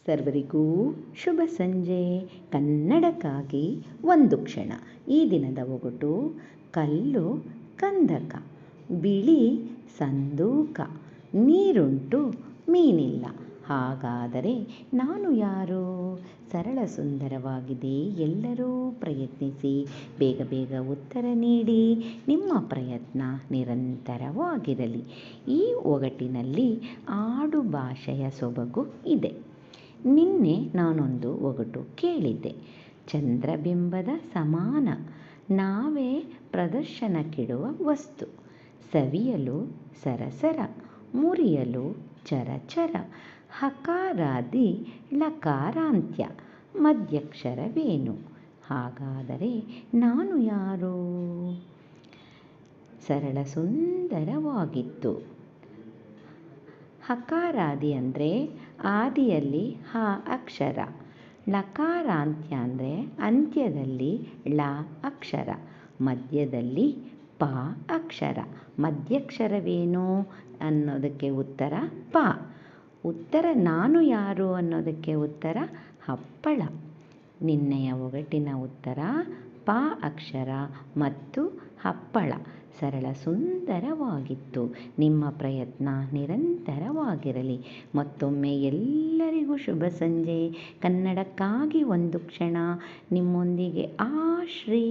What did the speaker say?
ಸರ್ವರಿಗೂ ಶುಭ ಸಂಜೆ. ಕನ್ನಡಕ್ಕಾಗಿ ಒಂದು ಕ್ಷಣ. ಈ ದಿನದ ಒಗಟು: ಕಲ್ಲು ಕಂದಕ, ಬಿಳಿ ಸಂದೂಕ, ನೀರುಂಟು ಮೀನಿಲ್ಲ, ಹಾಗಾದರೆ ನಾನು ಯಾರು? ಸರಳ ಸುಂದರವಾಗಿದೆ. ಎಲ್ಲರೂ ಪ್ರಯತ್ನಿಸಿ. ಬೇಗ ಬೇಗ ಉತ್ತರ ನೀಡಿ. ನಿಮ್ಮ ಪ್ರಯತ್ನ ನಿರಂತರವಾಗಿರಲಿ. ಈ ಒಗಟಿನಲ್ಲಿ ಆಡು ಭಾಷೆಯ ಸೊಬಗು ಇದೆ. ನಿನ್ನೆ ನಾನೊಂದು ಒಗಟು ಕೇಳಿದ್ದೆ. ಚಂದ್ರಬಿಂಬದ ಸಮಾನ, ನಾವೇ ಪ್ರದರ್ಶನಕ್ಕಿಡುವ ವಸ್ತು, ಸವಿಯಲು ಸರಸರ, ಮುರಿಯಲು ಚರಚರ, ಹಕಾರಾದಿ ಲಕಾರಾಂತ್ಯ, ಮಧ್ಯಕ್ಷರವೇನು? ಹಾಗಾದರೆ ನಾನು ಯಾರು? ಸರಳ ಸುಂದರವಾಗಿತ್ತು. ಹಕಾರಾದಿ ಅಂದರೆ ಆದಿಯಲ್ಲಿ ಹ ಅಕ್ಷರ, ಲಕಾರಾಂತ್ಯ ಅಂದರೆ ಅಂತ್ಯದಲ್ಲಿ ಳ ಅಕ್ಷರ, ಮಧ್ಯದಲ್ಲಿ ಪ ಅಕ್ಷರ. ಮಧ್ಯಕ್ಷರವೇನು ಅನ್ನೋದಕ್ಕೆ ಉತ್ತರ ಪ. ಉತ್ತರ ನಾನು ಯಾರು ಅನ್ನೋದಕ್ಕೆ ಉತ್ತರ ಹಪ್ಪಳ. ನಿನ್ನೆಯ ಒಗಟಿನ ಉತ್ತರ ಪ ಅಕ್ಷರ ಮತ್ತು ಹಪ್ಪಳ. ಸರಳ ಸುಂದರವಾಗಿತ್ತು. ನಿಮ್ಮ ಪ್ರಯತ್ನ ನಿರಂತರವಾಗಿರಲಿ. ಮತ್ತೊಮ್ಮೆ ಎಲ್ಲರಿಗೂ ಶುಭ ಸಂಜೆ. ಕನ್ನಡಕ್ಕಾಗಿ ಒಂದು ಕ್ಷಣ. ನಿಮ್ಮೊಂದಿಗೆ ಆಶ್ರೀ.